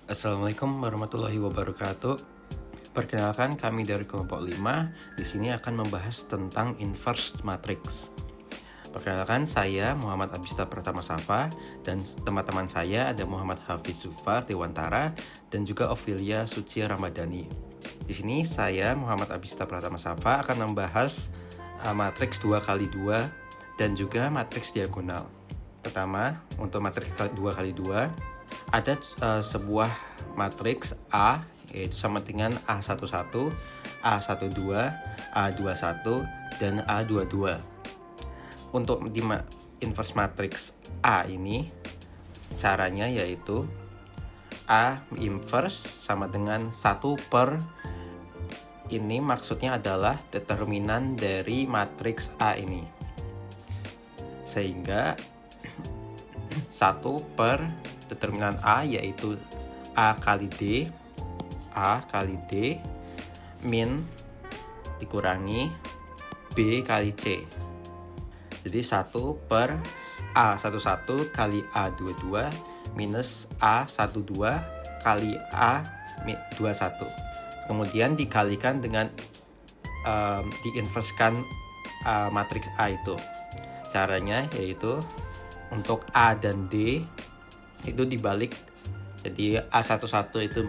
Assalamualaikum warahmatullahi wabarakatuh. Perkenalkan, kami dari kelompok 5 di sini akan membahas tentang inverse matrix. Perkenalkan, saya Muhammad Abista Pratama Safa dan teman-teman saya ada Muhammad Hafiz Zufar Dewantara dan juga Ophelia Suci Ramadhani. Di sini saya Muhammad Abista Pratama Safa akan membahas matriks 2x2 dan juga matriks diagonal. Pertama, untuk matriks 2x2 ada sebuah matriks A yaitu sama dengan A11, A12, A21, dan A22. Untuk di inverse matriks A ini caranya yaitu A inverse sama dengan 1 per ini maksudnya adalah determinan dari matriks A ini. Sehingga 1 per determinan A yaitu A kali D min dikurangi B kali C. Jadi 1 per A11 kali A22 minus A12 kali A21. Kemudian dikalikan dengan diinverskan matriks A itu. Caranya yaitu untuk A dan D itu dibalik. Jadi A11 itu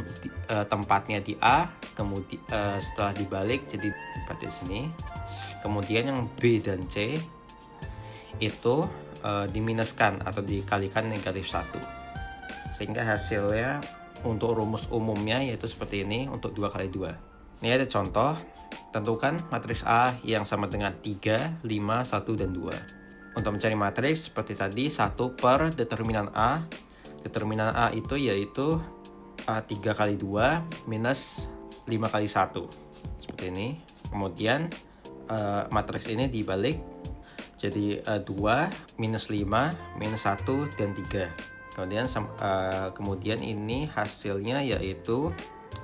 tempatnya di A, kemudian setelah dibalik jadi pada sini. Kemudian yang B dan C itu diminuskan atau dikalikan negatif 1. Sehingga hasilnya untuk rumus umumnya yaitu seperti ini untuk 2x2. Ini ada contoh. Tentukan matriks A yang sama dengan 3, 5, 1, dan 2. Untuk mencari matriks seperti tadi 1 per determinan A. Determinan A itu yaitu 3 kali 2 minus 5 kali 1. Seperti ini. Kemudian matriks ini dibalik. Jadi 2 minus 5 minus 1 dan 3. Kemudian ini hasilnya yaitu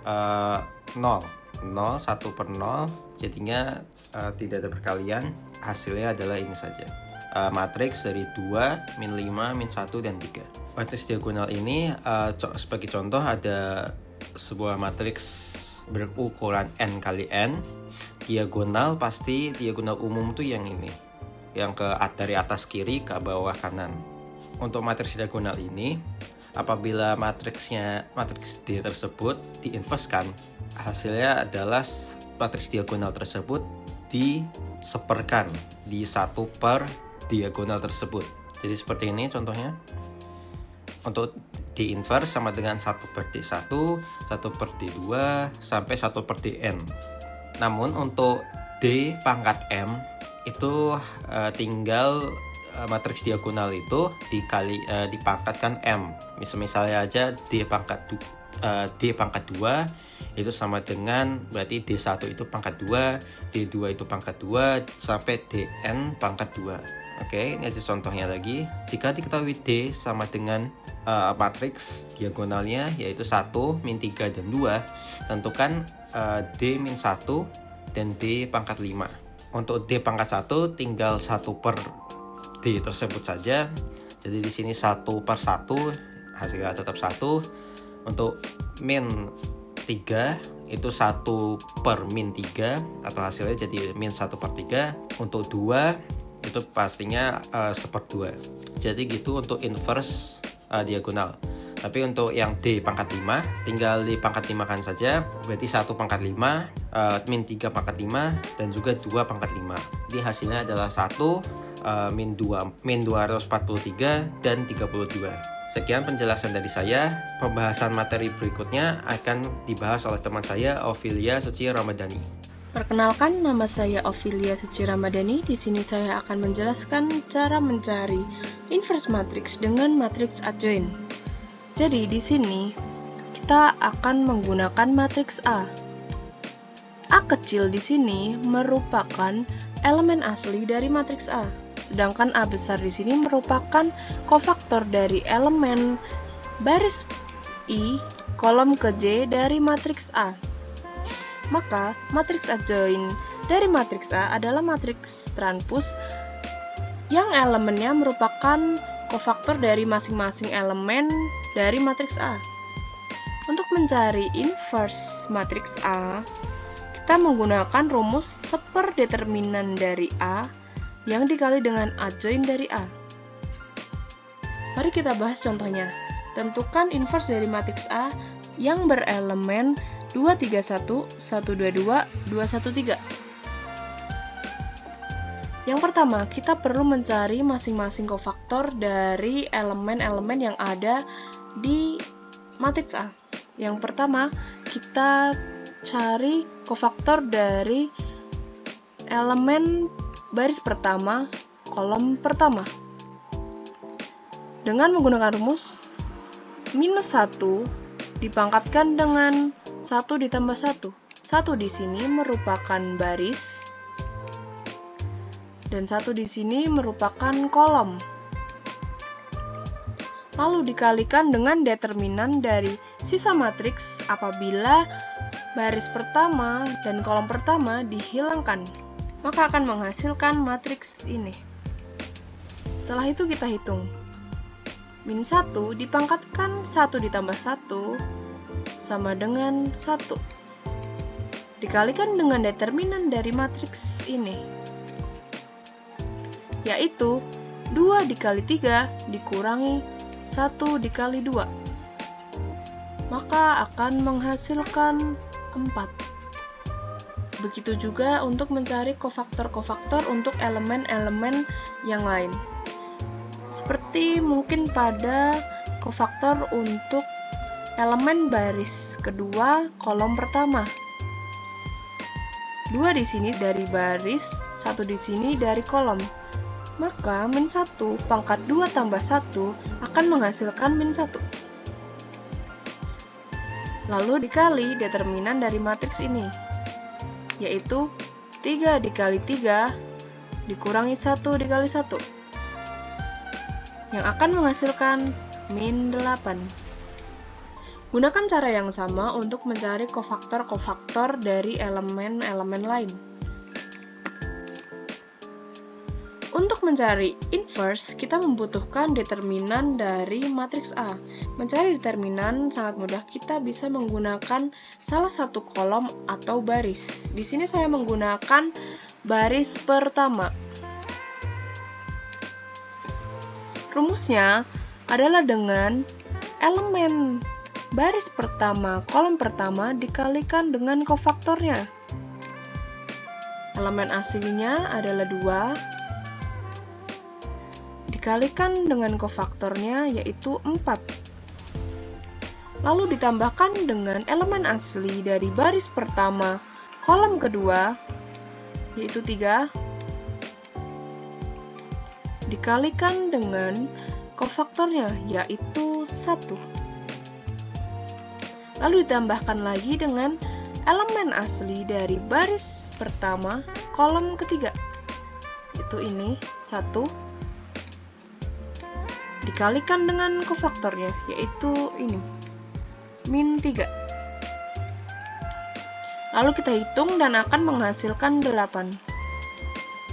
0. 1 per 0. Jadinya tidak ada perkalian. Hasilnya adalah ini saja. Matriks dari 2, min 5, min 1, dan 3. Matriks diagonal ini sebagai contoh ada sebuah matriks berukuran n kali n. Diagonal pasti diagonal umum tuh yang ini, yang dari atas kiri ke bawah kanan. Untuk matriks diagonal ini, apabila matriks D tersebut diinverskan, hasilnya adalah matriks diagonal tersebut diseperkan di 1 per diagonal tersebut. Jadi seperti ini contohnya. Untuk D inverse sama dengan 1 per D1, 1 per D2, sampai 1 per Dn. Namun untuk D pangkat M itu tinggal matriks diagonal itu dipangkatkan M. Misalnya aja D pangkat 2 itu sama dengan berarti D1 itu pangkat 2, D2 itu pangkat 2, sampai Dn pangkat 2. Oke, ini aja contohnya lagi. Jika diketahui D sama dengan matriks diagonalnya yaitu 1, min 3, dan 2, tentukan D min 1 dan D pangkat 5. Untuk D pangkat 1 tinggal 1 per D tersebut saja. Jadi di sini 1 per 1, hasilnya tetap 1. Untuk min 3 itu 1 per min 3 atau hasilnya jadi min 1 per 3. Untuk 2 itu pastinya 1/2. Jadi gitu untuk inverse diagonal. Tapi untuk yang D pangkat 5 tinggal dipangkat 5 kan saja. Berarti 1 pangkat 5, min 3 pangkat 5, dan juga 2 pangkat 5. Jadi hasilnya adalah 1, min 243, dan 32. Sekian penjelasan dari saya. Pembahasan materi berikutnya akan dibahas oleh teman saya Ophelia Suci Ramadhani. Perkenalkan, nama saya Ophelia Suci Ramadhani. Di sini saya akan menjelaskan cara mencari inverse matrix dengan matriks adjoint. Jadi di sini kita akan menggunakan matriks A. A kecil di sini merupakan elemen asli dari matriks A, sedangkan A besar di sini merupakan kofaktor dari elemen baris I kolom ke J dari matriks A. Maka matriks adjoint dari matriks A adalah matriks transpose yang elemennya merupakan kofaktor dari masing-masing elemen dari matriks A. mencari inverse matriks A, kita menggunakan rumus seperdeterminan dari A yang dikali dengan adjoint dari A. Mari kita bahas contohnya. Tentukan inverse dari matriks A yang berelemen 231, 122, 213. Yang pertama, kita perlu mencari masing-masing kofaktor dari elemen-elemen yang ada di matriks A. Yang pertama, kita cari kofaktor dari elemen baris pertama, kolom pertama. Dengan menggunakan rumus minus 1 dipangkatkan dengan 1 ditambah 1. 1 di sini merupakan baris, dan 1 di sini merupakan kolom. Lalu dikalikan dengan determinan dari sisa matriks apabila baris pertama dan kolom pertama dihilangkan, maka akan menghasilkan matriks ini. Setelah itu kita hitung. Min 1 dipangkatkan 1 ditambah 1 sama dengan 1. Dikalikan dengan determinan dari matriks ini, yaitu 2 dikali 3 dikurangi 1 dikali 2, maka akan menghasilkan 4. Begitu juga untuk mencari kofaktor-kofaktor untuk elemen-elemen yang lain. Seperti mungkin pada kofaktor untuk elemen baris kedua kolom pertama. 2 di sini dari baris, 1 di sini dari kolom. Maka min 1 pangkat 2 tambah 1 akan menghasilkan min 1. Lalu dikali determinan dari matriks ini, yaitu 3 dikali 3 dikurangi 1 dikali 1, yang akan menghasilkan min 8. Gunakan cara yang sama untuk mencari kofaktor-kofaktor dari elemen-elemen lain. Untuk mencari inverse, kita membutuhkan determinan dari matriks A. Mencari determinan sangat mudah, kita bisa menggunakan salah satu kolom atau baris. Di sini saya menggunakan baris pertama. Rumusnya adalah dengan elemen baris pertama, kolom pertama dikalikan dengan kofaktornya. Elemen aslinya adalah 2, dikalikan dengan kofaktornya yaitu 4. Lalu ditambahkan dengan elemen asli dari baris pertama, kolom kedua, yaitu 3, dikalikan dengan kofaktornya yaitu 1. Lalu ditambahkan lagi dengan elemen asli dari baris pertama, kolom ketiga, yaitu ini 1, dikalikan dengan kofaktornya yaitu ini min 3. Lalu kita hitung dan akan menghasilkan 8.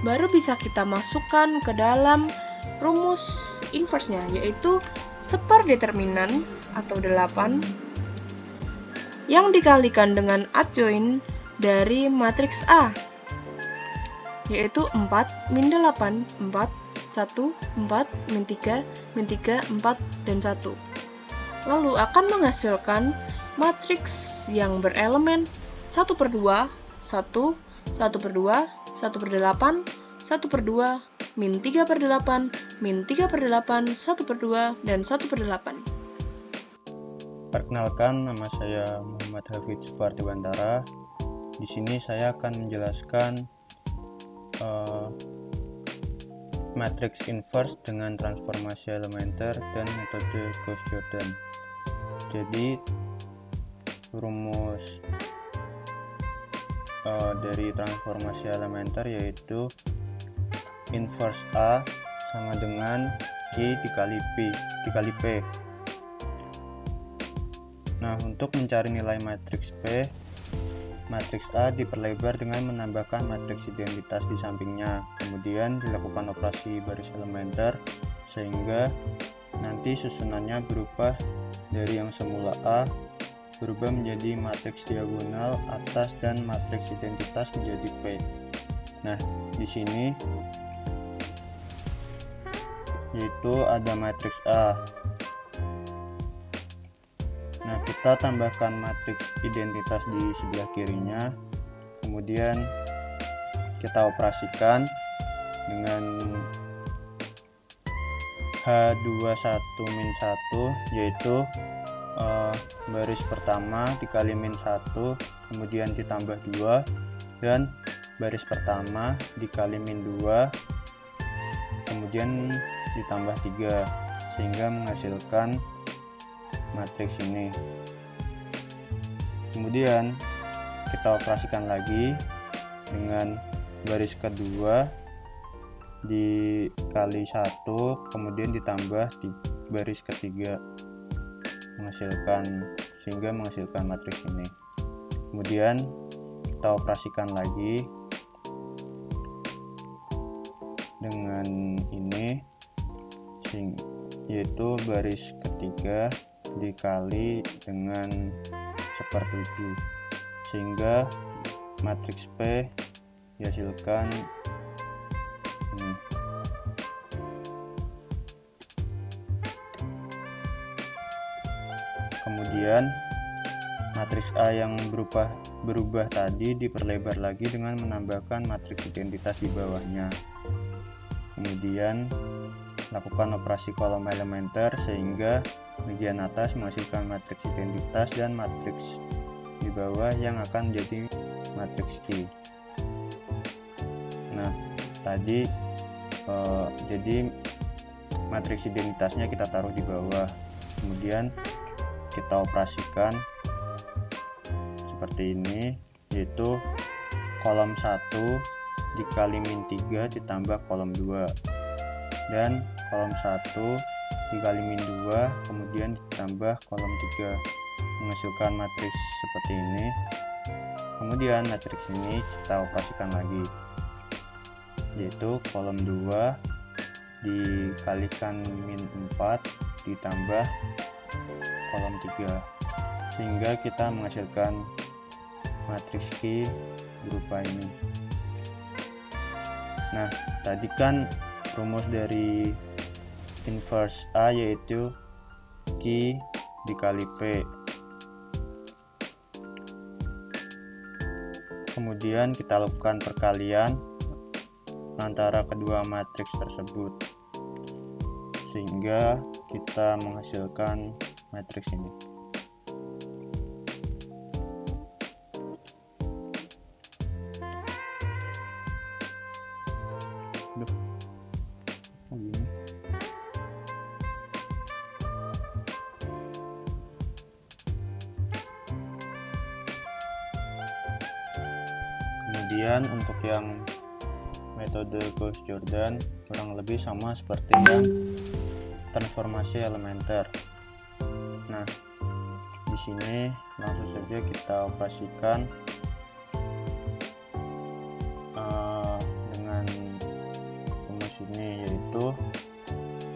Baru bisa kita masukkan ke dalam rumus inverse-nya, yaitu seperdeterminan atau 8 yang dikalikan dengan adjoint dari matriks A, yaitu 4 min 8, 4, 1, 4, min 3, 4, dan 1. Lalu akan menghasilkan matriks yang berelemen 1/2, 1, 1/2, 1/8, 1/2, min 3/8, min 3/8, 1/2, dan 1/8. Perkenalkan, nama saya Muhammad Hafidz Supardewantara. Di sini saya akan menjelaskan matriks inverse dengan transformasi elementer dan metode Gauss-Jordan. Jadi rumus dari transformasi elementer yaitu inverse A sama dengan Q dikali P. Nah, untuk mencari nilai matriks P, matriks A diperlebar dengan menambahkan matriks identitas di sampingnya, kemudian dilakukan operasi baris elementer sehingga nanti susunannya berubah dari yang semula A berubah menjadi matriks diagonal atas dan matriks identitas menjadi P. Nah, di sini yaitu ada matriks A. Nah, kita tambahkan matriks identitas di sebelah kirinya, kemudian kita operasikan dengan H21-1, yaitu baris pertama dikali -1, kemudian ditambah 2, dan baris pertama dikali -2, kemudian ditambah 3, sehingga menghasilkan matriks ini. Kemudian kita operasikan lagi dengan baris kedua dikali 1, kemudian ditambah baris ketiga, sehingga menghasilkan matriks ini. Kemudian kita operasikan lagi dengan ini, yaitu baris ketiga dikali dengan 1/7, sehingga matriks P dihasilkan ini. Kemudian matriks A yang berubah tadi diperlebar lagi dengan menambahkan matriks identitas di bawahnya. Kemudian lakukan operasi kolom elementer sehingga bagian atas menghasilkan matriks identitas dan matriks di bawah yang akan menjadi matriks Q. Nah, tadi jadi matriks identitasnya kita taruh di bawah, kemudian kita operasikan seperti ini, yaitu kolom 1 dikali -3 ditambah kolom 2, dan kolom 1 dikali -2 kemudian ditambah kolom 3, menghasilkan matriks seperti ini. Kemudian matriks ini kita operasikan lagi, yaitu kolom 2 dikalikan -4 ditambah kolom 3, sehingga kita menghasilkan matriks Q berupa ini. Nah, tadi kan rumus dari inverse A yaitu Q dikali P. Kemudian kita lakukan perkalian antara kedua matriks tersebut, sehingga kita menghasilkan matriks ini. Kemudian untuk yang metode Gauss-Jordan kurang lebih sama seperti yang transformasi elementer. Nah, di sini langsung saja kita operasikan dengan rumus ini, yaitu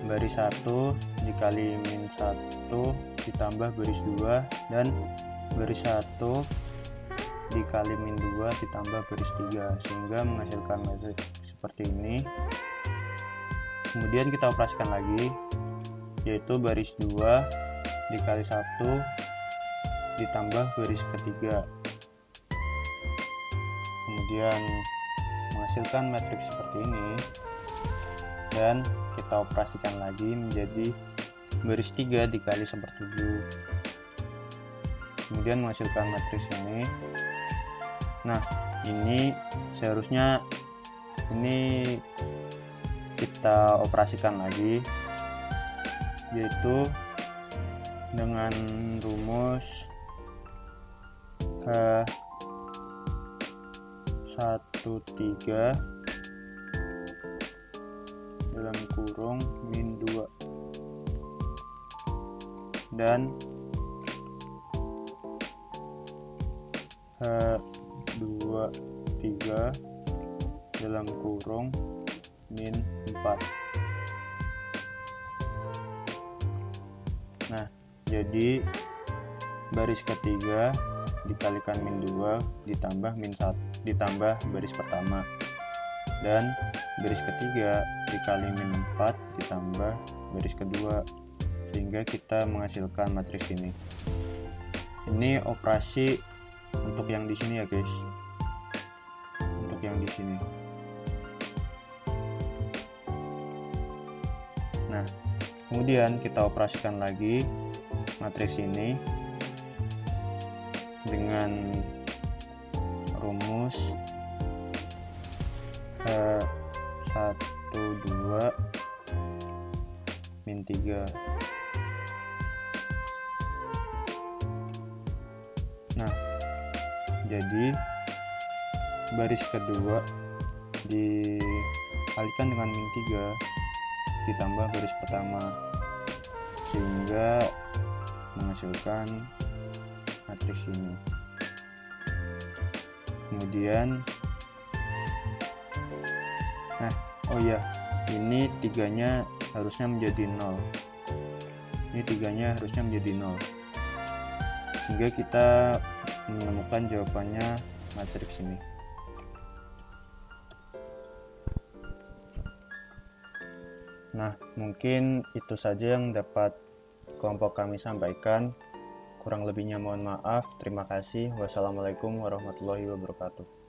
baris 1 dikali -1 ditambah baris 2, dan baris 1 dikali -2 ditambah baris 3, sehingga menghasilkan matriks seperti ini. Kemudian kita operasikan lagi, yaitu baris 2 dikali 1 ditambah baris ketiga, kemudian menghasilkan matriks seperti ini. Dan kita operasikan lagi menjadi baris 3 dikali 1/7, kemudian menghasilkan matriks ini. Nah, ini seharusnya ini kita operasikan lagi, yaitu dengan rumus H13 dalam kurung -2 dan H23 dalam kurung -4. Nah, jadi baris ketiga dikalikan min 2 ditambah min 1 ditambah baris pertama, dan baris ketiga dikali min 4 ditambah baris kedua, sehingga kita menghasilkan matriks ini. Ini operasi untuk yang di sini ya guys, untuk yang di sini. Nah, kemudian kita operasikan lagi matriks ini dengan rumus 1, 2, min 3. Nah, jadi baris kedua dikalikan dengan min 3 ditambah baris pertama, sehingga menghasilkan matriks ini. Kemudian ini tiganya harusnya menjadi 0. Ini tiganya harusnya menjadi 0, sehingga kita menemukan jawabannya matriks ini. Nah, mungkin itu saja yang dapat kelompok kami sampaikan. Kurang lebihnya mohon maaf. Terima kasih. Wassalamualaikum warahmatullahi wabarakatuh.